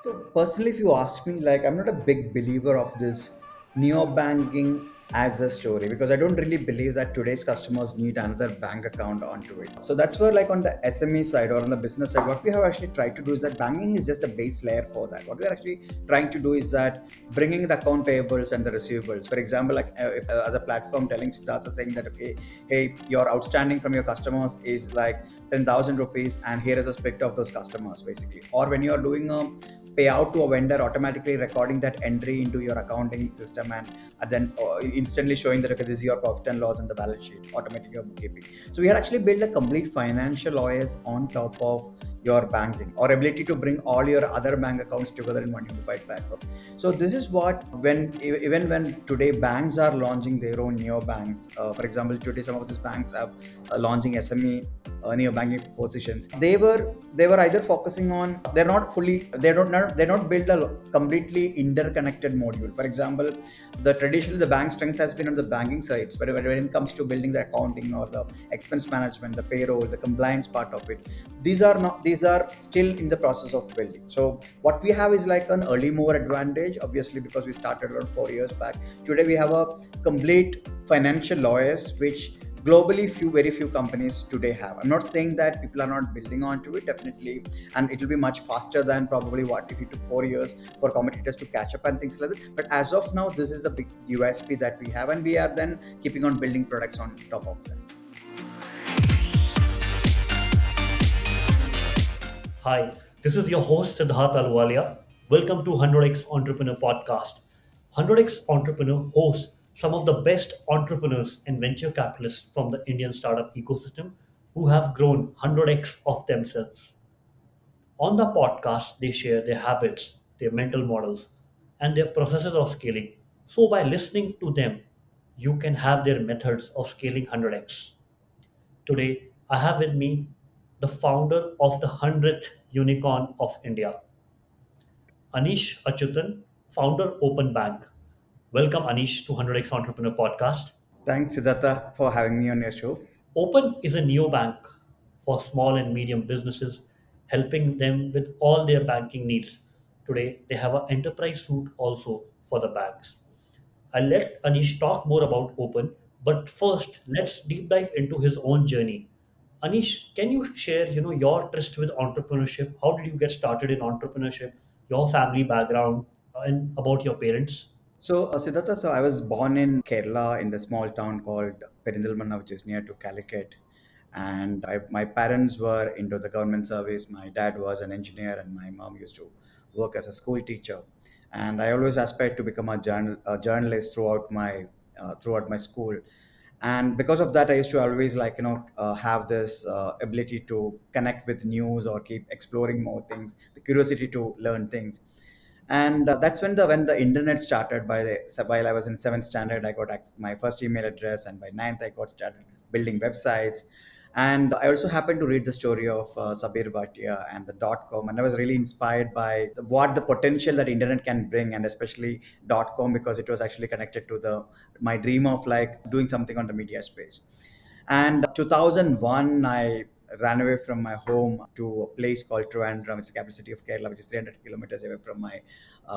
So personally, if you ask me, like I'm not a big believer of this neobanking as a story because I don't really believe that today's customers need another bank account onto it. So that's where, like on the SME side or on the business side, what we have actually tried to do is that banking is just a base layer for that. What we are actually trying to do is that bringing the account payables and the receivables. For example, like if as a platform telling Siddhartha saying that okay, hey, your outstanding from your customers is like 10,000 rupees, and here is a split of those customers basically. Or when you are doing a payout to a vendor, automatically recording that entry into your accounting system and then instantly showing that okay, this is your profit and loss in the balance sheet, automatic your bookkeeping. So we had actually built a complete financial OS on top of your banking or ability to bring all your other bank accounts together in one unified platform. So this is what when even when today banks are launching their own neobanks, for example today some of these banks have launching SME neobanking positions. They were either focusing on, they're not fully, they don't build a completely interconnected module. For example, the traditionally the bank strength has been on the banking sides, but when it comes to building the accounting or the expense management, the payroll, the compliance part of it, these are still in the process of building. So what we have is like an early mover advantage, obviously, because we started around 4 years back. Today we have a complete financial lawyers which globally very few companies today have. I'm not saying that people are not building onto it, definitely, and it will be much faster than probably what if it took 4 years for competitors to catch up and things like that. But as of now, this is the big USP that we have, and we are then keeping on building products on top of that. Hi, this is your host Siddharth Alwalia. Welcome to 100x Entrepreneur Podcast. 100x Entrepreneur hosts some of the best entrepreneurs and venture capitalists from the Indian startup ecosystem who have grown 100x of themselves. On the podcast, they share their habits, their mental models, and their processes of scaling. So, by listening to them, you can have their methods of scaling 100x. Today, I have with me the founder of the 100th unicorn of India, Anish Achuthan, founder Open Bank. Welcome, Anish, to 100x Entrepreneur Podcast. Thanks, Siddhartha, for having me on your show. Open is a neobank for small and medium businesses, helping them with all their banking needs. Today, they have an enterprise suite also for the banks. I'll let Anish talk more about Open, but first, let's deep dive into his own journey. Anish, can you share, your tryst with entrepreneurship? How did you get started in entrepreneurship? Your family background and about your parents? So, Siddhartha, so I was born in Kerala in the small town called Perindalmanna, which is near to Calicut. And my parents were into the government service. My dad was an engineer, and my mom used to work as a school teacher. And I always aspired to become a journalist throughout my school. And because of that, I used to always have this ability to connect with news or keep exploring more things, the curiosity to learn things. And that's when the internet started. So while I was in seventh standard, I got my first email address, and by ninth I got started building websites. And I also happened to read the story of Sabir Bhatia and the Dotcom, and I was really inspired by what the potential that internet can bring, and especially Dotcom, because it was actually connected to the my dream of like doing something on the media space. And 2001, I ran away from my home to a place called Trivandrum, it's the capital city of Kerala, which is 300 kilometers away from my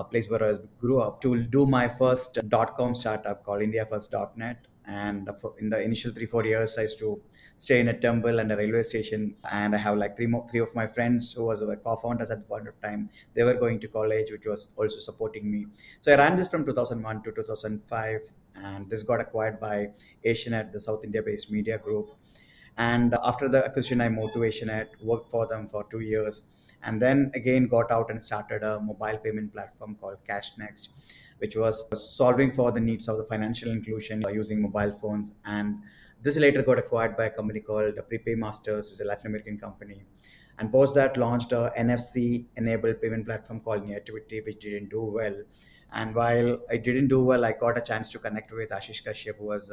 place where I grew up, to do my first .com startup called India First .net. And in the initial 3 4 years, I used to stay in a temple and a railway station. And I have like three of my friends who was co-founders at the point of time. They were going to college, which was also supporting me. So I ran this from 2001 to 2005, and this got acquired by Asianet, the South India-based media group. And after the acquisition, I moved to Asianet, worked for them for 2 years, and then again got out and started a mobile payment platform called Cash Next, which was solving for the needs of the financial inclusion using mobile phones. And this later got acquired by a company called Prepay Masters, which is a Latin American company. And post that launched a NFC enabled payment platform called Neobanking, which didn't do well. And while I didn't do well, I got a chance to connect with Ashish Kashyap, who was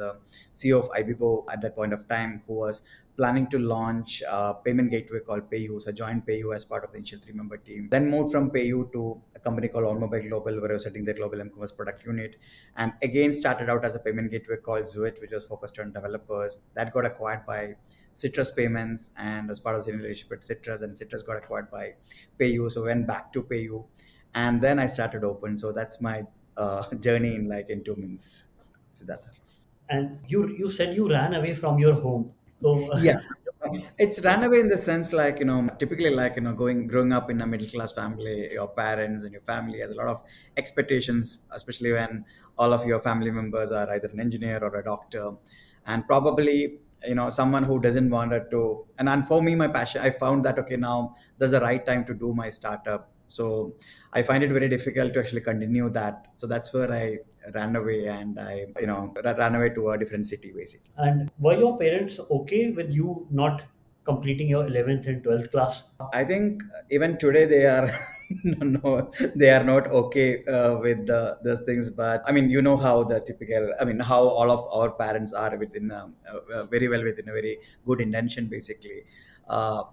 CEO of Ibibo at that point of time, who was planning to launch a payment gateway called PayU. So I joined PayU as part of the initial three-member team. Then moved from PayU to a company called Onmobile Global, where I was setting their global m-commerce product unit. And again, started out as a payment gateway called Zuit, which was focused on developers. That got acquired by Citrus Payments, and as part of the relationship with Citrus, and Citrus got acquired by PayU. So went back to PayU, and then I started Open. So that's my journey in like in 2 minutes. Siddhartha. And you said you ran away from your home. So Yeah, it's ran away in the sense like typically like going growing up in a middle class family, your parents and your family has a lot of expectations, especially when all of your family members are either an engineer or a doctor, and probably someone who doesn't want it to. And for me, my passion, I found that okay, now there's a right time to do my startup. So I find it very difficult to actually continue that. So that's where I ran away, and I ran away to a different city basically. and were your parents okay with you not completing your 11th and 12th class? I think even today they are no, they are not okay with those things. But I mean, how the typical, I mean, how all of our parents are within very well within a very good intention, basically. Uh,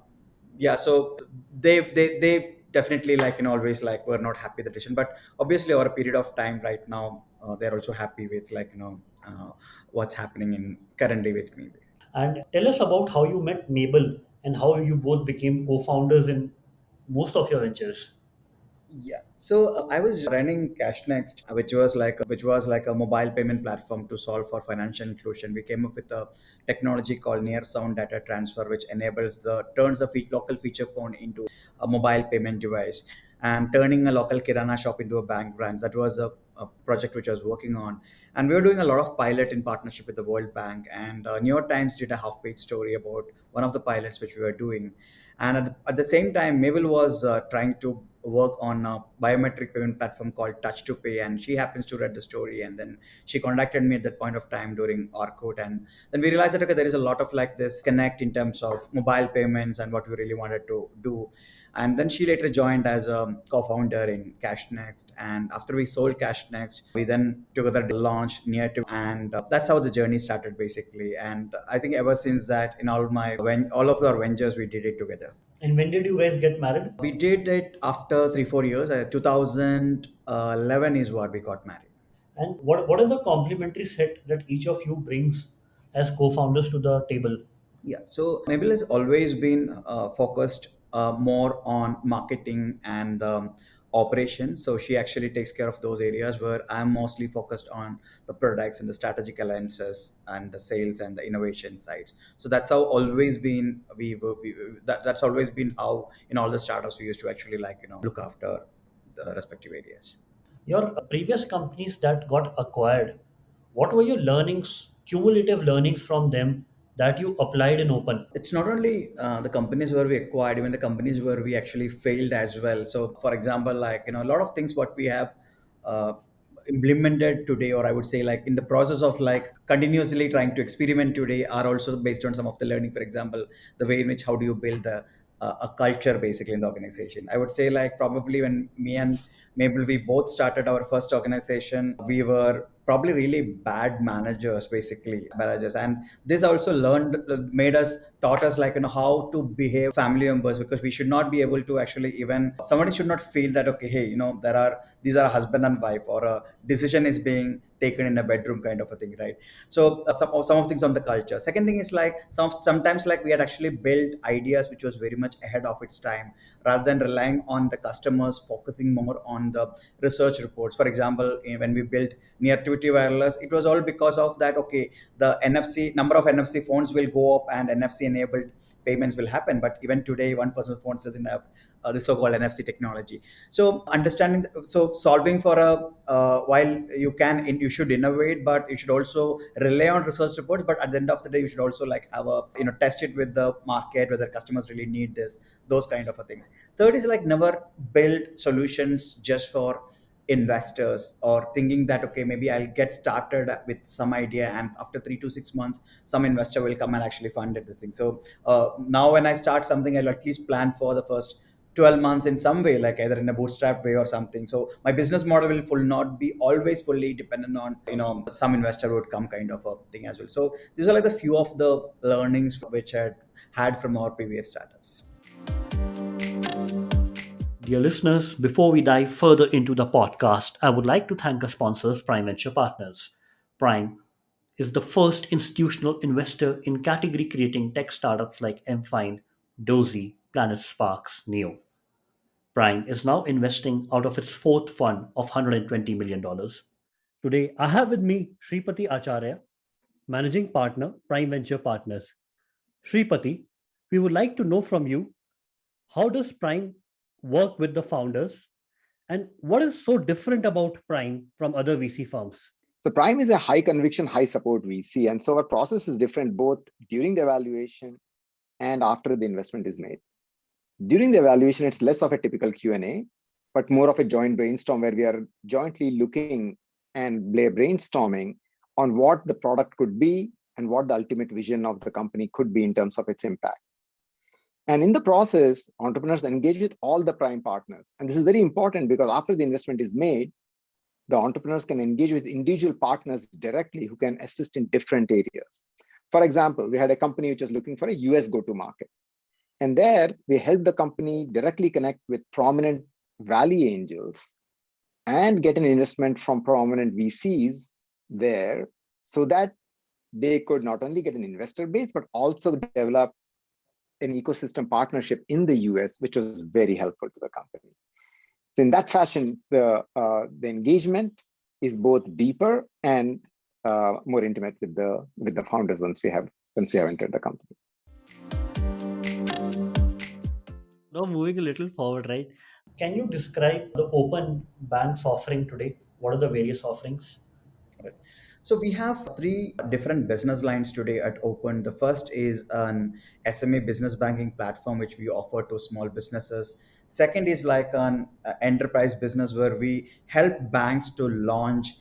yeah, so they definitely like always like were not happy with the decision, but obviously over a period of time right now they're also happy with like what's happening in currently with me. And tell us about how you met Mabel and how you both became co-founders in most of your ventures. Yeah. So I was running CashNext, which was like a mobile payment platform to solve for financial inclusion. We came up with a technology called near sound data transfer, which enables the turns a local feature phone into a mobile payment device, and turning a local kirana shop into a bank branch. That was a project which I was working on, and we were doing a lot of pilot in partnership with the World Bank. And New York Times did a half-page story about one of the pilots which we were doing, and at the same time, Mabel was trying to work on a biometric payment platform called Touch to Pay, and she happens to read the story, and then she contacted me at that point of time during Orkut, and then we realized that okay, there is a lot of like this connect in terms of mobile payments and what we really wanted to do. And then she later joined as a co-founder in CashNext, and after we sold CashNext, we then together launched Near to, and that's how the journey started basically. And I think ever since that, in all of our ventures, we did it together. And when did you guys get married? We did it after 3 4 years. 2011 is what we got married. And what is the complementary set that each of you brings as co-founders to the table? Yeah. So Mabel has always been focused more on marketing and operation. So she actually takes care of those areas where I'm mostly focused on the products and the strategic alliances and the sales and the innovation sides. So that's how always been that's always been how in all the startups we used to actually like look after the respective areas. Your previous companies that got acquired, what were your learnings, cumulative learnings from them that you applied in Open? It's not only the companies where we acquired, even the companies where we actually failed as well. So for example, like a lot of things what we have uh, implemented today, or I would say like in the process of like continuously trying to experiment today, are also based on some of the learning. For example, the way in which how do you build a culture basically in the organization. I would say like probably when me and Mabel, we both started our first organization, we were probably really bad managers basically managers, and this also made us taught us like how to behave family members, because we should not be able to actually, even somebody should not feel that okay, hey, there are these are a husband and wife, or a decision is being taken in a bedroom kind of a thing, right? So some of things on the culture. Second thing is like sometimes like we had actually built ideas which was very much ahead of its time, rather than relying on the customers, focusing more on the research reports. For example, when we built neartivity wireless, it was all because of that okay, the NFC number of NFC phones will go up and NFC enabled payments will happen, but even today 1% of phones doesn't have the so-called NFC technology. So understanding so solving for a while you should innovate, but you should also rely on research reports, but at the end of the day you should also like have a test it with the market whether customers really need this, those kind of a things. Third is like never build solutions just for investors, or thinking that okay, maybe I'll get started with some idea and after 3 to 6 months some investor will come and actually fund it, this thing. So now when I start something, I'll at least plan for the first 12 months in some way, like either in a bootstrap way or something. So my business model will not be always fully dependent on some investor would come kind of a thing as well. So these are like the few of the learnings which I had from our previous startups. Dear listeners, before we dive further into the podcast, I would like to thank our sponsors, Prime Venture Partners. Prime is the first institutional investor in category creating tech startups like MFind, Dozy, Planet Sparks, Neo. Prime is now investing out of its fourth fund of $120 million. Today, I have with me Shripati Acharya, Managing Partner, Prime Venture Partners. Shripati, we would like to know from you, how does Prime work with the founders and what is so different about Prime from other VC firms? So Prime is a high conviction, high support VC. And so our process is different both during the evaluation and after the investment is made. During the evaluation, it's less of a typical Q&A, but more of a joint brainstorm where we are jointly looking and brainstorming on what the product could be and what the ultimate vision of the company could be in terms of its impact. And in the process, entrepreneurs engage with all the Prime partners. And this is very important because after the investment is made, the entrepreneurs can engage with individual partners directly who can assist in different areas. For example, we had a company which was looking for a US go-to-market. And there we helped the company directly connect with prominent Valley angels and get an investment from prominent VCs there so that they could not only get an investor base, but also develop an ecosystem partnership in the US, which was very helpful to the company. So in that fashion, the engagement is both deeper and more intimate with the founders once we have entered the company. Now, moving a little forward, right? Can you describe the open bank's offering today? What are the various offerings? Right. So we have three different business lines today at Open. The first is an SME business banking platform which we offer to small businesses. Second is like an enterprise business where we help banks to launch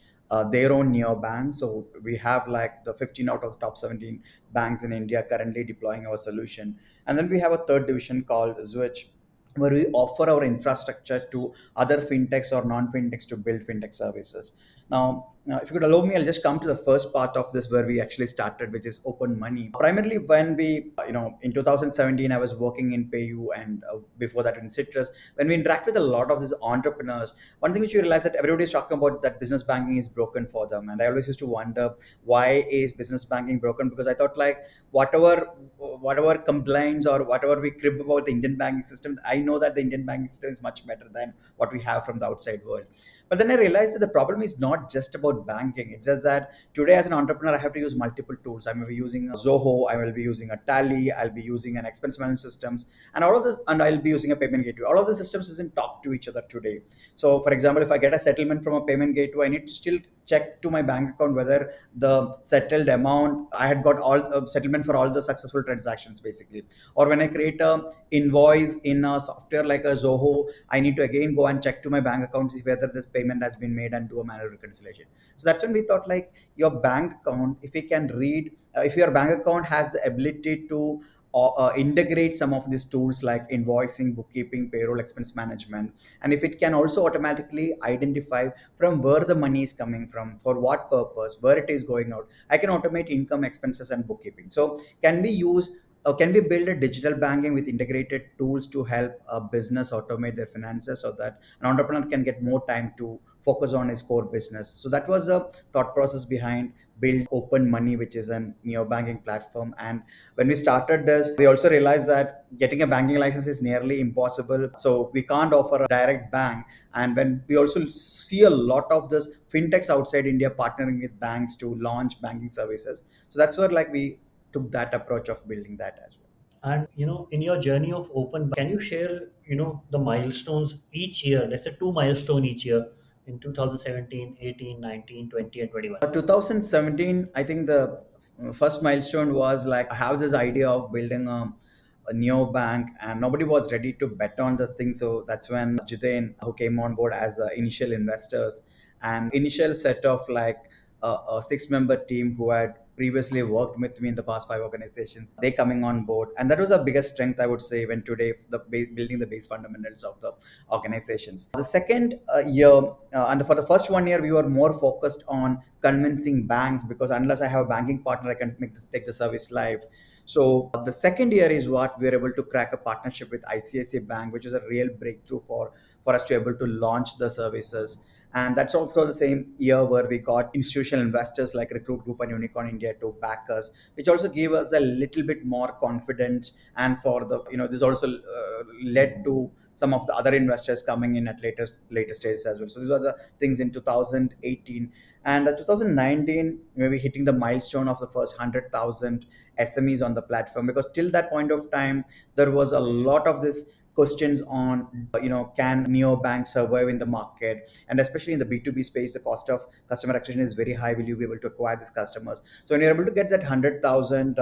their own neobank. So we have like the 15 out of the top 17 banks in India currently deploying our solution. And then we have a third division called Switch, where we offer our infrastructure to other fintechs or non-fintechs to build fintech services. Now, if you could allow me, I'll just come to the first part of this where we actually started, which is open money. Primarily, when we, in 2017, I was working in PayU and before that in Citrus. When we interact with a lot of these entrepreneurs, one thing which we realized that everybody is talking about that business banking is broken for them, and I always used to wonder why is business banking broken, because I thought like whatever complaints or whatever we crib about the Indian banking system, I know that the Indian banking system is much better than what we have from the outside world. But then I realized that the problem is not just about banking. It's just that today, as an entrepreneur, I have to use multiple tools. I may be using a Zoho, I will be using a Tally, I'll be using an expense management systems, and all of this, and I'll be using a payment gateway. All of the systems doesn't talk to each other today. So, for example, if I get a settlement from a payment gateway, I need to still check to my bank account whether the settled amount I had got all settlement for all the successful transactions, basically. Or when I create a invoice in a software like a Zoho, I need to again go and check to my bank account see whether this payment has been made and do a manual reconciliation. So that's when we thought like your bank account, if we can read, if your bank account has the ability to integrate some of these tools like invoicing, bookkeeping, payroll, expense management, and if it can also automatically identify from where the money is coming from, for what purpose, where it is going out, I can automate income, expenses, and bookkeeping. So can we build a digital banking with integrated tools to help a business automate their finances so that an entrepreneur can get more time to focus on his core business? So that was the thought process behind build open money, which is a neo banking platform. And when we started this, we also realized that getting a banking license is nearly impossible, so we can't offer a direct bank. And when we also see a lot of this fintechs outside India partnering with banks to launch banking services, so that's where like we took that approach of building that as well. And in your journey of open, can you share, the milestones each year? Let's say two milestone each year in 2017, 18, 19, 20, and 21. 2017, I think the first milestone was like I have this idea of building a neo bank, and nobody was ready to bet on this thing. So that's when Jiten, who came on board as the initial investors, and initial set of like a six-member team who had previously worked with me in the past five organizations, they coming on board, and that was our biggest strength, I would say, when today building the base fundamentals of the organizations. The second year, and for the first 1 year, we were more focused on convincing banks, because unless I have a banking partner, I can take the service live. So the second year is what we were able to crack a partnership with ICICI Bank, which is a real breakthrough for us to able to launch the services. And that's also the same year where we got institutional investors like Recruit Group and Unicorn India to back us, which also gave us a little bit more confidence. And for the, this also led to some of the other investors coming in at later stages as well. So these are the things in 2018. And 2019, maybe hitting the milestone of the first 100,000 SMEs on the platform, because till that point of time there was a lot of this questions on, can neobanks survive in the market, and especially in the B2B space the cost of customer acquisition is very high. Will you be able to acquire these customers? So when you're able to get that 100,000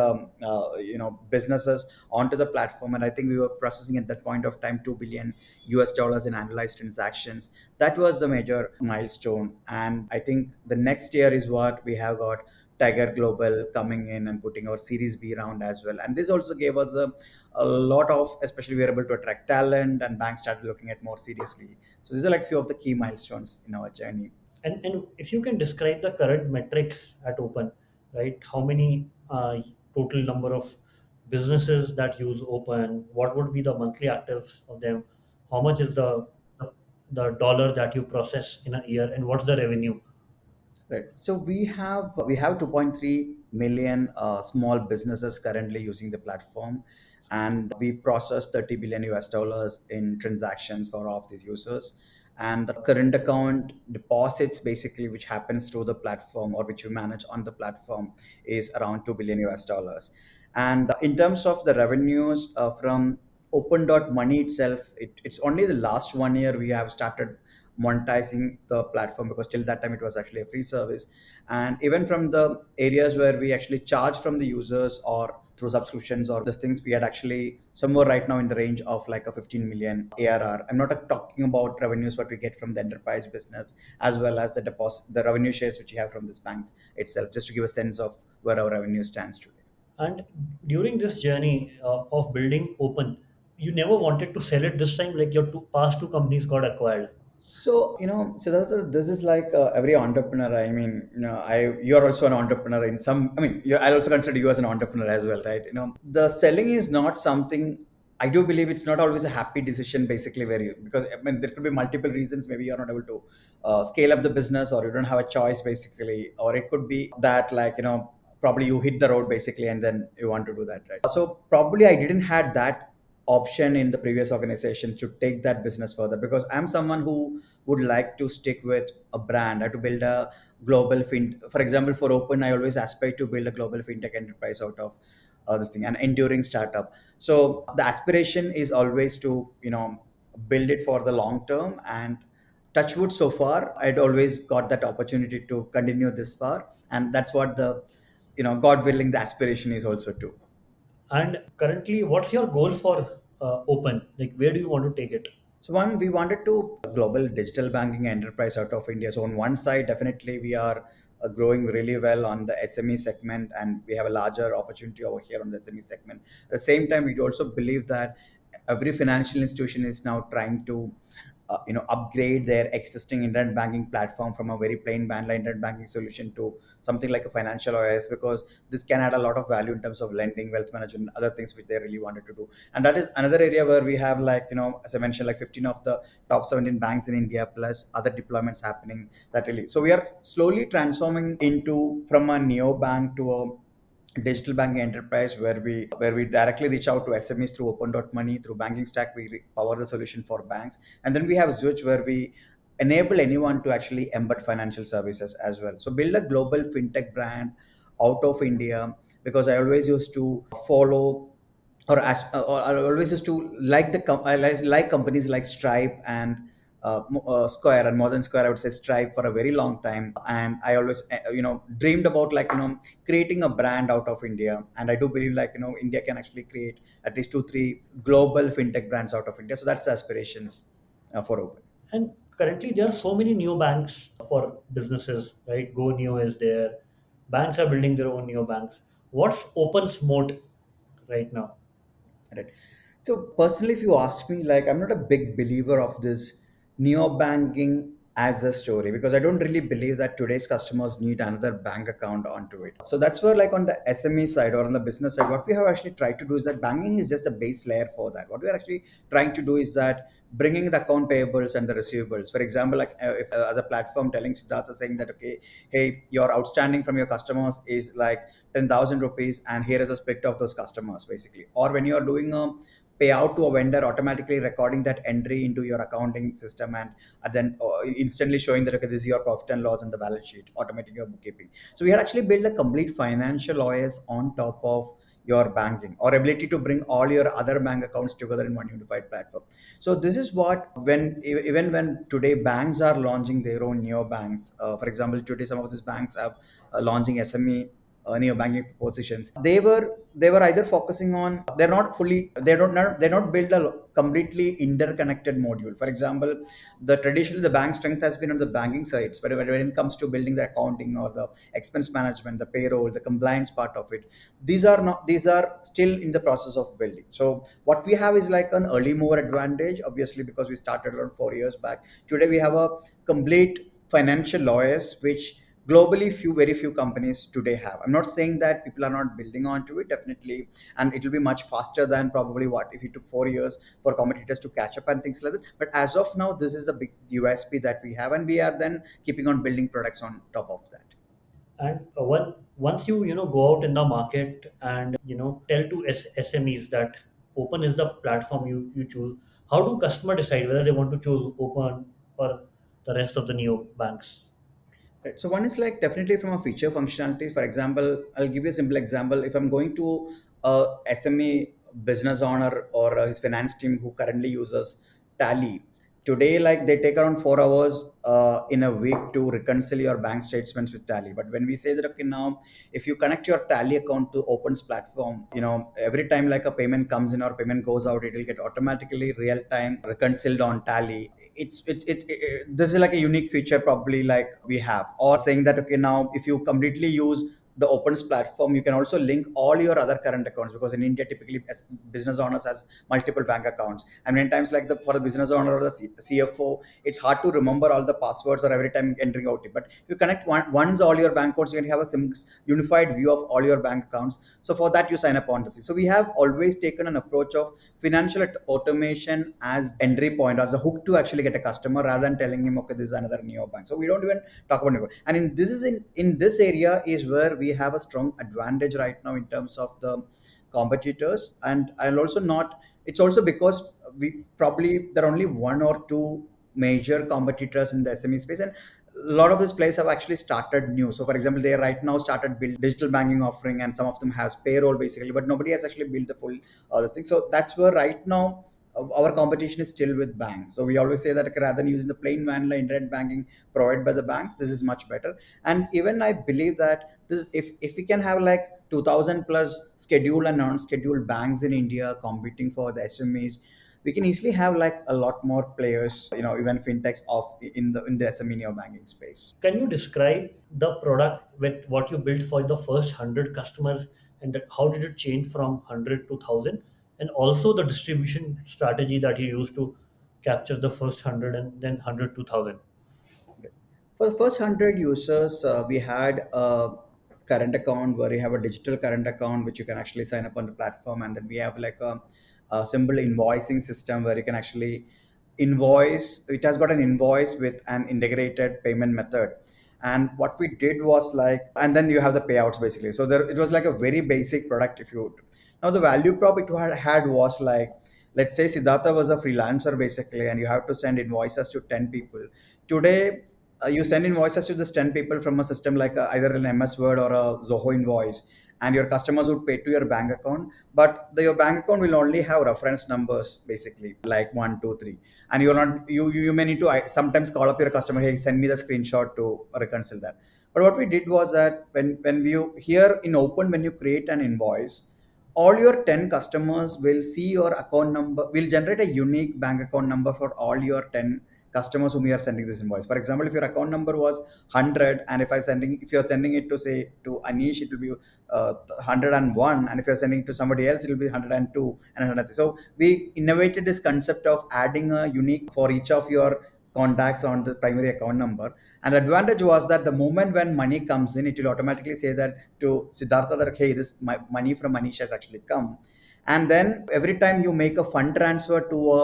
businesses onto the platform, and I think we were processing at that point of time $2 billion in annualized transactions, that was the major milestone. And I think the next year is what we have got Tiger Global coming in and putting our Series B round as well. And this also gave us a lot of, especially we were able to attract talent and banks started looking at more seriously. So these are like few of the key milestones in our journey. And if you can describe the current metrics at Open, right? How many total number of businesses that use Open? What would be the monthly actives of them? How much is the dollar that you process in a year, and what's the revenue? Right. So we have 2.3 million small businesses currently using the platform, and we process 30 billion US dollars in transactions for all of these users. And the current account deposits, basically, which happens through the platform or which we manage on the platform, is around 2 billion US dollars. And in terms of the revenues from Open Money itself, it's only the last 1 year we have started monetizing the platform, because till that time it was actually a free service. And even from the areas where we actually charge from the users or through subscriptions or the things, we had actually somewhere right now in the range of like a 15 million ARR. I'm not talking about revenues what we get from the enterprise business, as well as the revenue shares which you have from this banks itself, just to give a sense of where our revenue stands today. And during this journey of building Open, you never wanted to sell it this time, like your past two companies got acquired. So, Siddhartha, this is like every entrepreneur. I mean, you're also an entrepreneur in some. I mean, I'll also consider you as an entrepreneur as well, right? The selling is not something. I do believe it's not always a happy decision, basically, because I mean there could be multiple reasons. Maybe you're not able to scale up the business, or you don't have a choice, basically, or it could be that, like, probably you hit the road basically, and then you want to do that, right? So probably I didn't had that option in the previous organization to take that business further, because I'm someone who would like to stick with a brand or to build a global for example, for Open, I always aspire to build a global fintech enterprise out of this thing, an enduring startup. So the aspiration is always to build it for the long term. And touchwood, so far I'd always got that opportunity to continue this far, and that's what the God willing, the aspiration is also too. And currently, what's your goal for Open? Like, where do you want to take it? So one, we wanted to global digital banking enterprise out of India. So on one side, definitely we are growing really well on the SME segment, and we have a larger opportunity over here on the SME segment. At the same time, we also believe that every financial institution is now trying to upgrade their existing internet banking platform from a very plain vanilla internet banking solution to something like a financial OS, because this can add a lot of value in terms of lending, wealth management, other things which they really wanted to do. And that is another area where we have, like, as I mentioned, like 15 of the top 17 banks in India plus other deployments happening. That really, so we are slowly transforming into from a neobank to a digital banking enterprise, where we directly reach out to SMEs through Open Money. Through banking stack, we power the solution for banks. And then we have Switch, where we enable anyone to actually embed financial services as well. So build a global fintech brand out of India, because I always used to follow, or I always used to like I like companies like Stripe and Square, and more than Square, I would say Stripe, for a very long time. And I always dreamed about, like, creating a brand out of India. And I do believe, like, India can actually create at least two three global fintech brands out of India. So that's the aspirations for Open. And currently, there are so many new banks for businesses, right? Go Neo is there. Banks are building their own neobanks. What's Open's moat right now? Right. So personally, if you ask me, like, I'm not a big believer of this neo banking as a story, because I don't really believe that today's customers need another bank account onto it. So that's where, like on the SME side or on the business side, what we have actually tried to do is that banking is just a base layer for that. What we are actually trying to do is that bringing the account payables and the receivables. For example, like if as a platform telling Siddhartha saying that, okay, hey, your outstanding from your customers is like 10,000 rupees, and here is a split of those customers basically. Or when you are doing a payout to a vendor, automatically recording that entry into your accounting system, and then instantly showing that, okay, this is your profit and loss on the balance sheet, automating your bookkeeping. So we had actually built a complete financial OS on top of your banking, or ability to bring all your other bank accounts together in one unified platform. So this is what, when even when today banks are launching their own neobanks, for example, today some of these banks have launching SME neobanking propositions. They were either focusing on, they're not fully, they're not built a completely interconnected module. For example, the traditionally the bank strength has been on the banking sides, but when it comes to building the accounting or the expense management, the payroll, the compliance part of it, these are still in the process of building. So what we have is like an early mover advantage, obviously, because we started around 4 years back. Today we have a complete financial lawyers, which globally very few companies today have. I'm not saying that people are not building onto it, definitely, and it will be much faster than probably what if it took 4 years for competitors to catch up and things like that. But as of now, this is the big USP that we have, and we are then keeping on building products on top of that. And once you go out in the market and tell to SMEs that Open is the platform you choose, how do customer decide whether they want to choose Open or the rest of the neo banks? Right. So one is like definitely from a feature functionality. For example, I'll give you a simple example. If I'm going to a SME business owner or his finance team who currently uses Tally, today like they take around 4 hours in a week to reconcile your bank statements with Tally. But when we say that, okay, now if you connect your Tally account to Open's platform, every time like a payment comes in or payment goes out, it will get automatically real time reconciled on Tally. This is like a unique feature probably like we have. Or saying that, okay, now if you completely use the Open's platform, you can also link all your other current accounts, because in India typically as business owners has multiple bank accounts. And many times like for the business owner or the CFO, it's hard to remember all the passwords or every time entering OTP. But if you connect once all your bank accounts, you can have a unified view of all your bank accounts. So for that you sign up on this. So we have always taken an approach of financial automation as entry point, as a hook to actually get a customer, rather than telling him, okay, this is another neobank. So we don't even talk about it. And in this area is where we have a strong advantage right now in terms of the competitors. And I'll also not, it's also because we probably there are only one or two major competitors in the SME space, and a lot of these players have actually started new. So for example, they right now started build digital banking offering, and some of them has payroll basically, but nobody has actually built the full this thing. So that's where right now our competition is still with banks. So we always say that, okay, rather than using the plain vanilla internet banking provided by the banks, this is much better. And even I believe that this, if we can have like 2000 plus scheduled and non-scheduled banks in India competing for the SMEs, we can easily have like a lot more players, even fintechs of in the SME neo banking space. Can you describe the product with what you built for the first 100 customers, and how did it change from 100 to 1000, and also the distribution strategy that you used to capture the first 100 and then 100 to 1000? For the first 100 users, we had a current account where you have a digital current account which you can actually sign up on the platform, and then we have like a simple invoicing system where you can actually invoice. It has got an invoice with an integrated payment method. And what we did was like, and then you have the payouts basically. So there, it was like a very basic product. If you now the value prop it had was like, let's say Siddhartha was a freelancer basically, and you have to send invoices to 10 people. Today you send invoices to this 10 people from a system like either an MS Word or a Zoho invoice, and your customers would pay to your bank account. But your bank account will only have reference numbers basically like 1 2 3, and you're not you may need to sometimes call up your customer, hey, send me the screenshot to reconcile that. But what we did was that when you here in Open, when you create an invoice, all your 10 customers will see your account number, will generate a unique bank account number for all your 10 customers whom you are sending this invoice. For example, if your account number was 100, and if you're sending it to say to Anish, it will be 101, and if you're sending it to somebody else, it will be 102 and 103. So we innovated this concept of adding a unique for each of your contacts on the primary account number. And the advantage was that the moment when money comes in, it will automatically say that to Siddhartha that, hey, this money from Manish has actually come. And then every time you make a fund transfer to a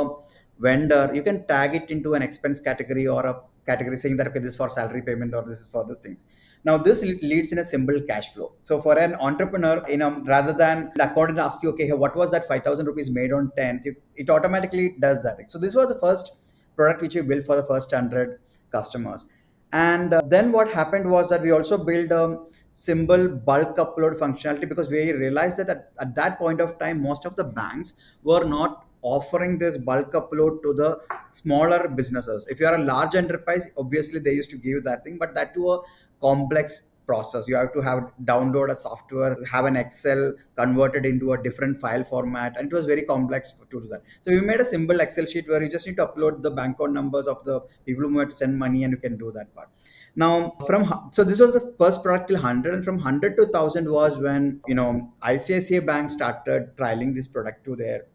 vendor, you can tag it into an expense category or a category saying that, okay, this is for salary payment or this is for these things. Now, this leads in a simple cash flow. So for an entrepreneur, rather than the accountant ask you, okay, what was that 5,000 rupees made on 10th, it automatically does that. So this was the first product which we built for the first 100 customers. And then what happened was that we also built a symbol bulk upload functionality, because we realized that at that point of time, most of the banks were not offering this bulk upload to the smaller businesses. If you are a large enterprise, obviously they used to give that thing, but that to a complex process. You have to have download a software, have an Excel converted into a different file format, and it was very complex to do that. So we made a simple Excel sheet where you just need to upload the bank account numbers of the people who might send money, and you can do that part. Now so this was the first product till 100, and from 100 to 1000 was when ICICI Bank started trialing this product to their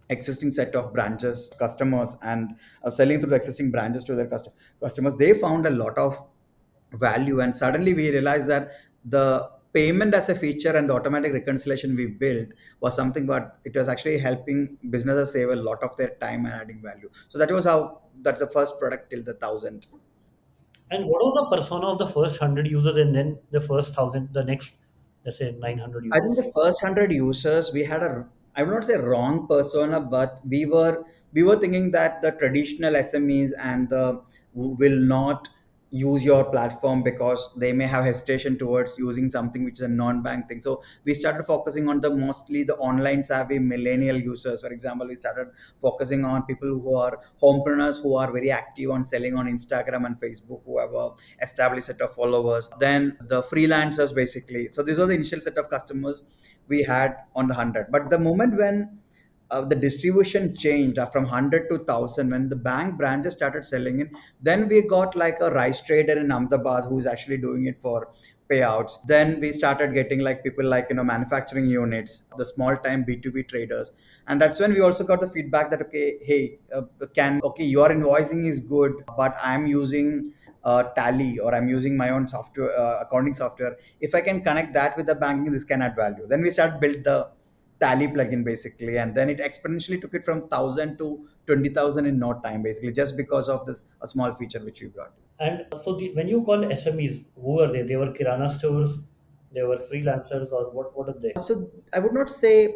existing set of branches customers, and selling through the existing branches to their customers. They found a lot of value, and suddenly we realized that the payment as a feature and the automatic reconciliation we built was something, but it was actually helping businesses save a lot of their time and adding value. So that's the first product till the 1000. And what was the persona of the first 100 users and then the first 1,000, the next, let's say, 900 I think users? the first 100 users, we had I would not say wrong persona, but we were thinking that the traditional SMEs and the will not use your platform because they may have hesitation towards using something which is a non-bank thing. So we started focusing on the mostly the online savvy millennial users. For example, we started focusing on people who are homepreneurs, who are very active on selling on Instagram and Facebook, who have a established set of followers. Then the freelancers, basically. So these were the initial set of customers we had on the 100. But the moment when the distribution changed from 100 to 1000, when the bank branches started selling it, then we got like a rice trader in Ahmedabad who's actually doing it for payouts. Then we started getting like people like manufacturing units, the small time B2B traders. And that's when we also got the feedback that, okay, hey, can okay, your invoicing is good, but I'm using Tally, or I'm using my own software, accounting software. If I can connect that with the banking, this can add value. Then we start build the Tally plugin, basically, and then it exponentially took it from 1000 to 20,000 in no time, basically, just because of this a small feature which we brought. And so when you call SMEs, who were they? They were kirana stores, they were freelancers, or what are they? So I would not say,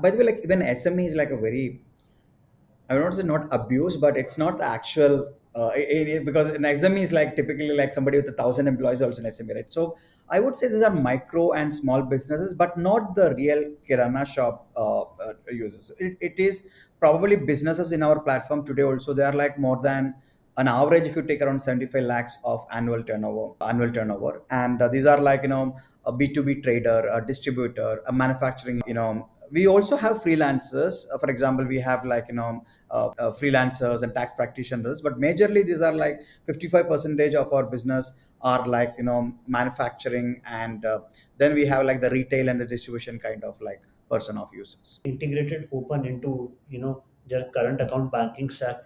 by the way, like even SME is like a very, I would not say not abuse, but it's not the actual. Because an SME is like typically like somebody with 1,000 employees also an SME, right? So I would say these are micro and small businesses, but not the real Kirana shop users. It is probably businesses in our platform today also. They are like more than an average, if you take around 75 lakhs of annual turnover, and these are like a B2B trader, a distributor, a manufacturing. We also have freelancers. For example, we have like freelancers and tax practitioners, but majorly these are like 55 percentage of our business are like manufacturing, and then we have like the retail and the distribution kind of like person of users. Integrated Open into their current account banking stack.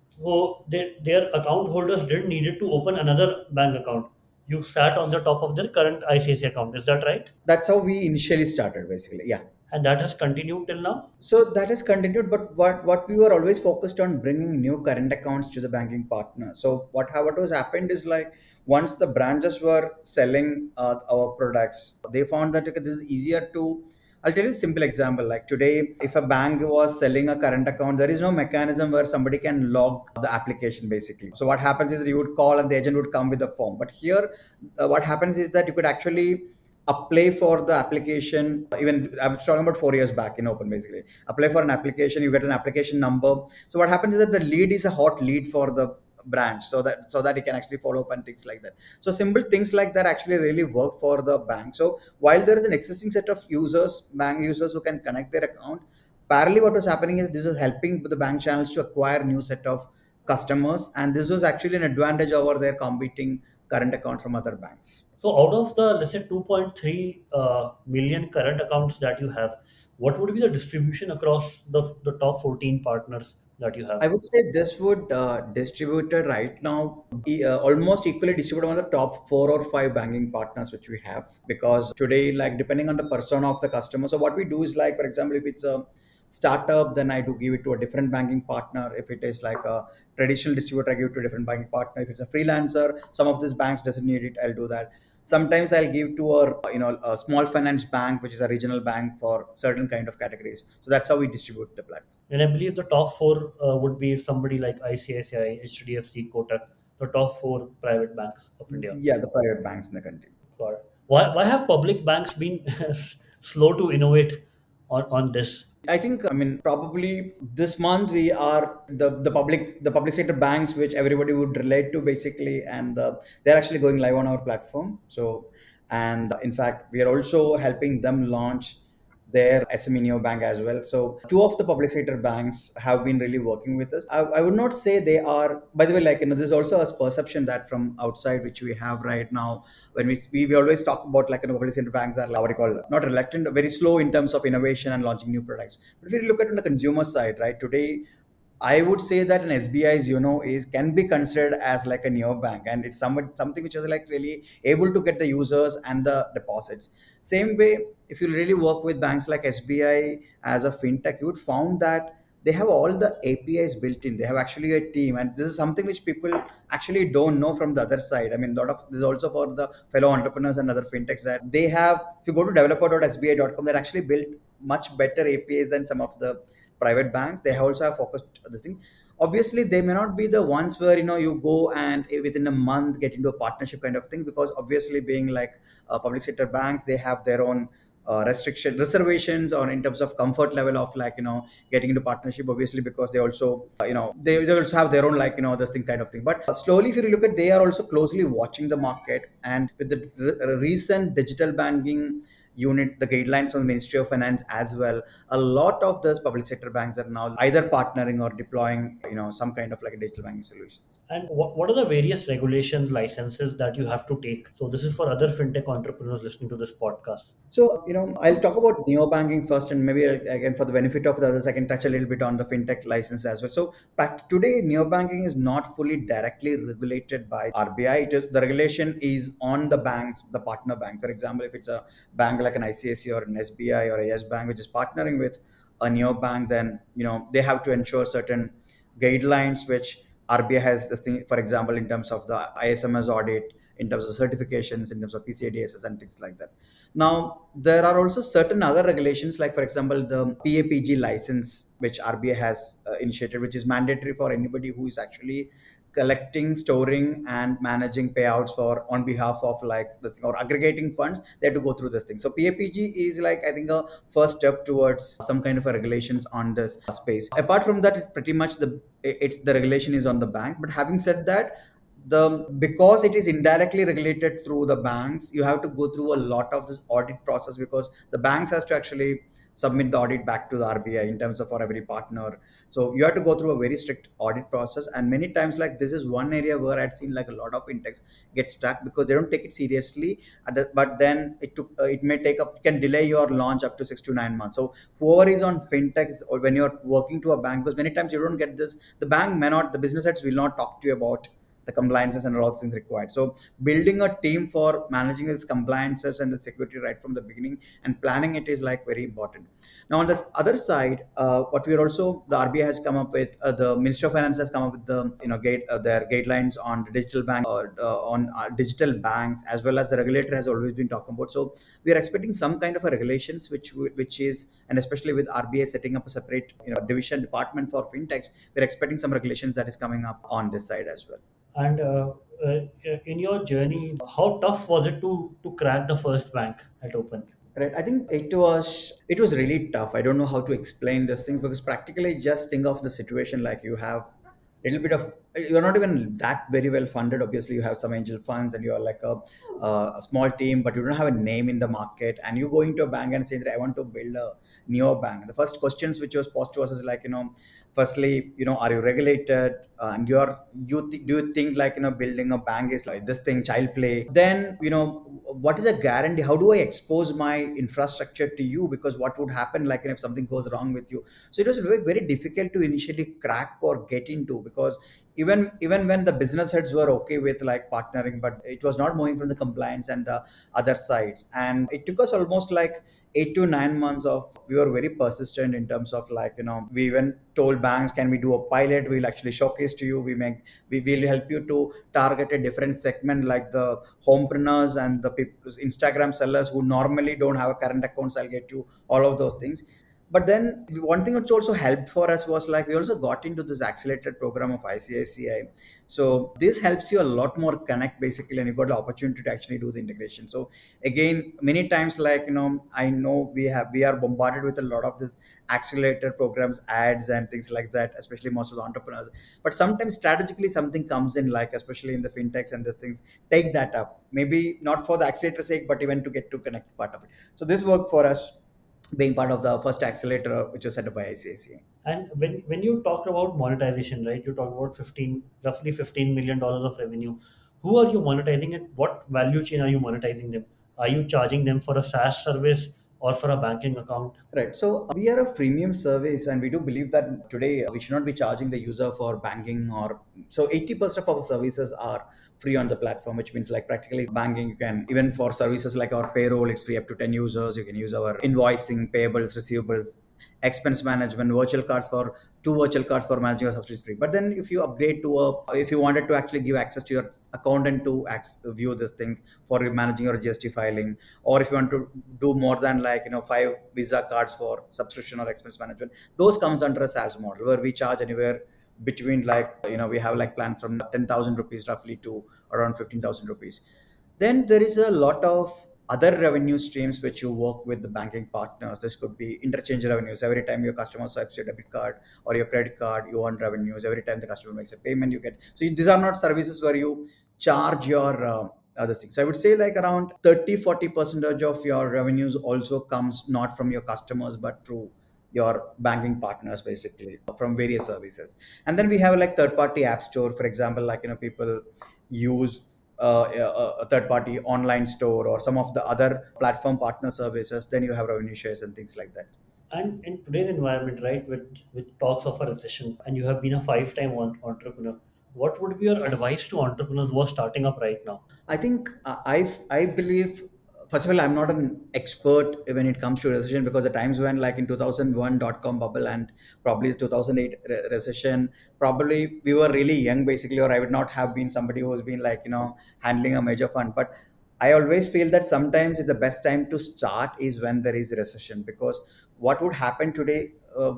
So their account holders didn't needed to open another bank account. You sat on the top of their current ICICI account. Is that right? That's how we initially started, basically. Yeah. And that has continued till now. So that has continued, but what we were always focused on bringing new current accounts to the banking partner. So what was happened is like once the branches were selling our products, they found that, okay, this is easier to. I'll tell you a simple example. Like today, if a bank was selling a current account, there is no mechanism where somebody can log the application, basically. So what happens is that you would call and the agent would come with the form. But here, what happens is that you could actually apply for the application. Even I'm talking about 4 years back in Open, basically. Apply for an application, you get an application number. So what happens is that the lead is a hot lead for the branch, so that it can actually follow up and things like that. So simple things like that actually really work for the bank. So while there is an existing set of users, bank users, who can connect their account, parallelly what was happening is this is helping the bank channels to acquire new set of customers, and this was actually an advantage over their competing current account from other banks. So out of the, let's say, 2.3 million current accounts that you have, what would be the distribution across the top 14 partners that you I have? would say this would distributed right now almost equally distributed among the top 4 or 5 banking partners which we have, because today, like depending on the persona of the customer, so what we do is like, for example, if it's a startup, then I do give it to a different banking partner. If it is like a traditional distributor, I give it to a different banking partner. If it's a freelancer, some of these banks doesn't need it, I'll do that. Sometimes I'll give to a small finance bank, which is a regional bank for certain kind of categories. So that's how we distribute the platform. And I believe the top four would be somebody like ICICI, HDFC, Kotak, the top four private banks of India. Yeah, the private banks in the country. Got it. Why have public banks been slow to innovate on this? I think, I mean, probably this month we are the public sector banks which everybody would relate to basically, and they're actually going live on our platform. So, and in fact, we are also helping them launch their SME Neobank as well. So, two of the public sector banks have been really working with us. I would not say they are. By the way, like there's also a perception that from outside which we have right now, when we always talk about like public sector banks are like, what do you call, not reluctant, very slow in terms of innovation and launching new products. But if you look at it on the consumer side, right, today I would say that an SBI's is can be considered as like a neobank, and it's something which is like really able to get the users and the deposits. Same way, if you really work with banks like SBI as a fintech, you would found that they have all the APIs built in. They have actually a team, and this is something which people actually don't know from the other side. I mean, a lot of this is also for the fellow entrepreneurs and other fintechs that they have. If you go to developer.sbi.com, they're actually built much better APIs than some of the private banks. They also have focused on this thing. Obviously they may not be the ones where you go and within a month get into a partnership kind of thing, because obviously being like public sector banks, they have their own reservations or in terms of comfort level of like getting into partnership, obviously, because they also they also have their own like this thing kind of thing. But slowly, if you look at, they are also closely watching the market, and with the recent digital banking unit, the guidelines from the Ministry of Finance as well, a lot of those public sector banks are now either partnering or deploying some kind of like a digital banking solutions. And what are the various regulations, licenses that you have to take? So this is for other fintech entrepreneurs listening to this podcast. So, I'll talk about neobanking first, and maybe again, for the benefit of the others, I can touch a little bit on the fintech license as well. So, today, neobanking is not fully directly regulated by RBI. The regulation is on the banks, the partner bank. For example, if it's a bank like an ICICI or an SBI or a Yes Bank, which is partnering with a neobank, then they have to ensure certain guidelines which RBI has this thing. For example, in terms of the ISMS audit, in terms of certifications, in terms of PCI DSS and things like that. Now, there are also certain other regulations, like, for example, the PAPG license, which RBI has initiated, which is mandatory for anybody who is actually collecting, storing, and managing payouts for on behalf of like this or aggregating funds. They have to go through this thing. So PAPG is like, I think, a first step towards some kind of a regulations on this space. Apart from that, it's pretty much the regulation is on the bank. But having said that, the because it is indirectly regulated through the banks, you have to go through a lot of this audit process, because the banks has to actually submit the audit back to the RBI in terms of for every partner. So you have to go through a very strict audit process, and many times like this is one area where I'd seen like a lot of fintechs get stuck because they don't take it seriously. But then it may take up can delay your launch up to 6 to 9 months. So whoever is on fintechs, or when you're working to a bank, because many times you don't get this, the bank may not, the business heads will not talk to you about the compliances and all those things required. So building a team for managing its compliances and the security right from the beginning and planning it is like very important. Now on the other side, what we are also, the RBI has come up with, the Ministry of Finance has come up with the their guidelines on the digital bank or on digital banks, as well as the regulator has always been talking about. So we are expecting some kind of a regulations which is, and especially with RBI setting up a separate division department for fintechs, we're expecting some regulations that is coming up on this side as well. And in your journey, how tough was it to crack the first bank at Open? Right. I think it was really tough. I don't know how to explain this thing, because practically just think of the situation like you have a little bit of you're not even that very well funded. Obviously you have some angel funds and you're like a small team, but you don't have a name in the market, and you go into a bank and say that I want to build a neo bank. The first questions which was posed to us is like, firstly, are you regulated, and do you think like, building a bank is like this thing child play? Then, what is a guarantee? How do I expose my infrastructure to you? Because what would happen like, if something goes wrong with you? So it was very, very difficult to initially crack or get into, because even when the business heads were okay with like partnering, but it was not moving from the compliance and the other sides. And it took us almost like 8 to 9 months of, we were very persistent in terms of like, we even told banks, can we do a pilot? We'll actually showcase to you. We will help you to target a different segment, like the homepreneurs and the people, Instagram sellers who normally don't have a current accounts. I'll get you all of those things. But then one thing which also helped for us was like, we also got into this accelerated program of ICICI. So this helps you a lot more connect basically, and you got the opportunity to actually do the integration. So again, many times like, I know we are bombarded with a lot of this accelerator programs, ads and things like that, especially most of the entrepreneurs. But sometimes strategically something comes in, like especially in the fintechs and these things, take that up. Maybe not for the accelerator sake, but even to get to connect part of it. So this worked for us, being part of the first accelerator which was set up by ICICI. And when you talk about monetization, right, you talk about roughly $15 million of revenue. Who are you monetizing and what value chain are you monetizing them? Are you charging them for a SaaS service or for a banking account? Right. So we are a freemium service, and we do believe that today we should not be charging the user for banking or so. 80% of our services are free on the platform, which means like practically banking. You can, even for services like our payroll, it's free up to 10 users. You can use our invoicing, payables, receivables, expense management, virtual cards for two virtual cards for managing your subsidies free. But then if you upgrade to if you wanted to actually give access to your accountant to view these things for managing your GST filing, or if you want to do more than like, five visa cards for subscription or expense management, those comes under a SaaS model where we charge anywhere between like, we have like plan from 10,000 rupees roughly to around 15,000 rupees. Then there is a lot of other revenue streams which you work with the banking partners. This could be interchange revenues. Every time your customer swipes your debit card or your credit card, you earn revenues. Every time the customer makes a payment, you get. So these are not services where you charge your other things. So I would say like around 30-40% of your revenues also comes not from your customers, but through your banking partners basically, from various services. And then we have like third party app store, for example, like, people use a third party online store or some of the other platform partner services. Then you have revenue shares and things like that. And in today's environment, right, with talks of a recession, and you have been a five-time entrepreneur, what would be your advice to entrepreneurs who are starting up right now? I think I believe, first of all, I'm not an expert when it comes to recession, because the times when like in 2001 dot-com bubble and probably 2008 recession, probably we were really young basically, or I would not have been somebody who's been like, handling a major fund. But I always feel that sometimes it's the best time to start is when there is a recession, because what would happen today,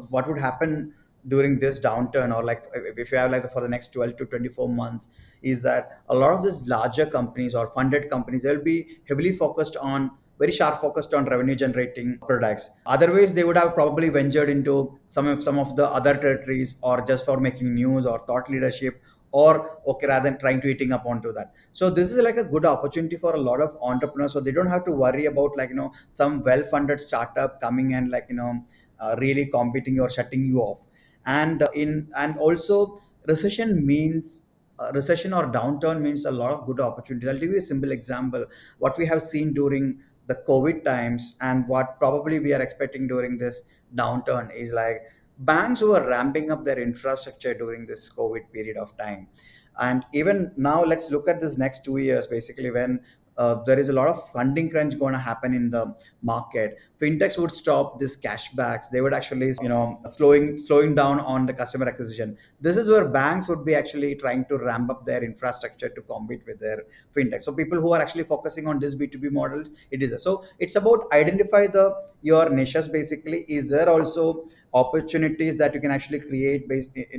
what would happen during this downturn, or like if you have like for the next 12 to 24 months, is that a lot of these larger companies or funded companies, they'll be heavily focused on, very sharp focused on revenue generating products. Otherwise they would have probably ventured into some of the other territories, or just for making news or thought leadership, or okay, rather than trying to eating up onto that. So this is like a good opportunity for a lot of entrepreneurs, so they don't have to worry about like, some well funded startup coming and like, really competing or shutting you off. And also recession means, recession or downturn means a lot of good opportunities. I'll give you a simple example. What we have seen during the COVID times and what probably we are expecting during this downturn is like, banks were ramping up their infrastructure during this COVID period of time. And even now, let's look at this next 2 years, basically, when there is a lot of funding crunch going to happen in the market. Fintechs would stop this cashbacks. They would actually, slowing down on the customer acquisition. This is where banks would be actually trying to ramp up their infrastructure to compete with their fintech. So people who are actually focusing on this B2B model, it is so it's about identify the your niches basically. Is there also opportunities that you can actually create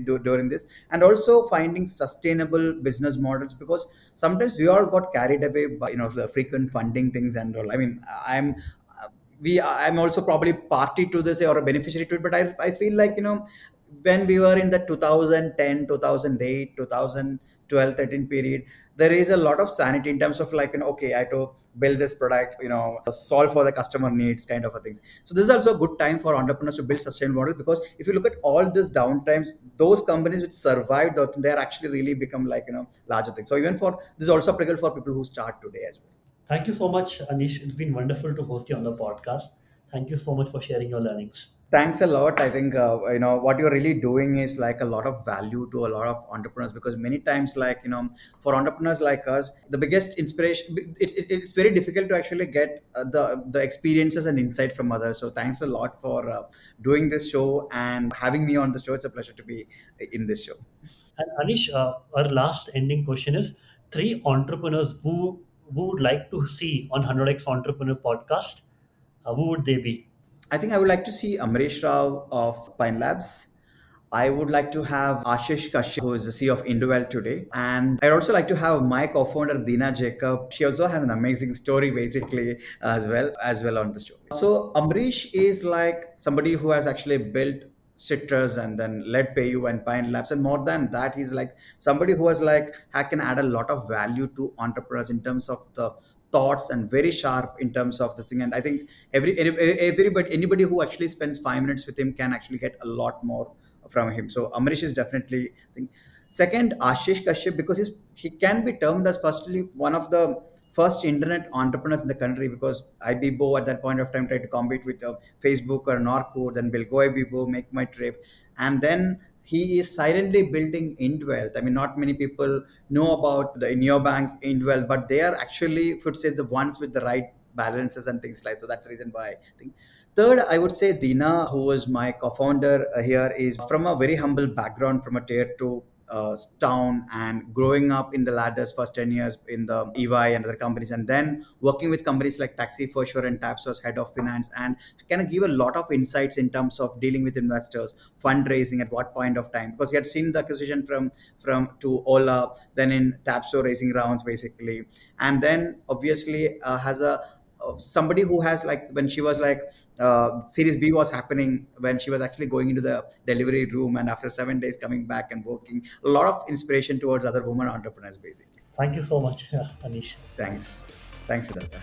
during this, and also finding sustainable business models, because sometimes we all got carried away by, the frequent funding things and all. I mean, I'm also probably party to this or a beneficiary to it, but I feel like, when we were in the 2010, 2008, 2012, 13 period, there is a lot of sanity in terms of like, okay, I have to build this product, solve for the customer needs kind of a things. So this is also a good time for entrepreneurs to build sustainable model, because if you look at all these downtimes, those companies which survived, they're actually really become like, larger things. So even for this is also applicable for people who start today as well. Thank you so much, Anish. It's been wonderful to host you on the podcast. Thank you so much for sharing your learnings. Thanks a lot. I think what you're really doing is like a lot of value to a lot of entrepreneurs, because many times, like, for entrepreneurs like us, the biggest inspiration, it's very difficult to actually get the experiences and insight from others. So thanks a lot for doing this show and having me on the show. It's a pleasure to be in this show. And Anish, our last ending question is three entrepreneurs who would like to see on 100x Entrepreneur podcast. Who would they be? I think I would like to see Amrish Rao of Pine Labs. I would like to have Ashish Kashyap, who is the CEO of Indowell today. And I'd also like to have my co-founder, Dina Jacob. She also has an amazing story, basically, as well on the show. So Amrish is like somebody who has actually built Citrus and then led PayU and Pine Labs. And more than that, he's like somebody who has like, can add a lot of value to entrepreneurs in terms of the thoughts, and very sharp in terms of this thing. And I think everybody, anybody who actually spends 5 minutes with him can actually get a lot more from him. So Amrish is definitely thing. Second, Ashish Kashyap, because he can be termed as firstly one of the first internet entrepreneurs in the country, because Ibibo at that point of time tried to compete with Facebook or Norco, then will go Ibibo, make my trip, and then he is silently building Indwealth. I mean, not many people know about the Neobank Indwealth, but they are actually, would say, the ones with the right balances and things like. So that's the reason why I think. Third, I would say Dina, who is my co-founder here, is from a very humble background, from a tier two town, and growing up in the ladders first 10 years in the EY and other companies, and then working with companies like Taxi for Sure and Taps as head of finance, and can give a lot of insights in terms of dealing with investors, fundraising at what point of time, because he had seen the acquisition from to Ola, then in Tapso raising rounds basically, and then obviously has a somebody who has, like, when she was like series B was happening, when she was actually going into the delivery room, and after 7 days coming back and working, a lot of inspiration towards other women entrepreneurs basically. Thank you so much, Anish. Thanks. Thanks, Siddhartha.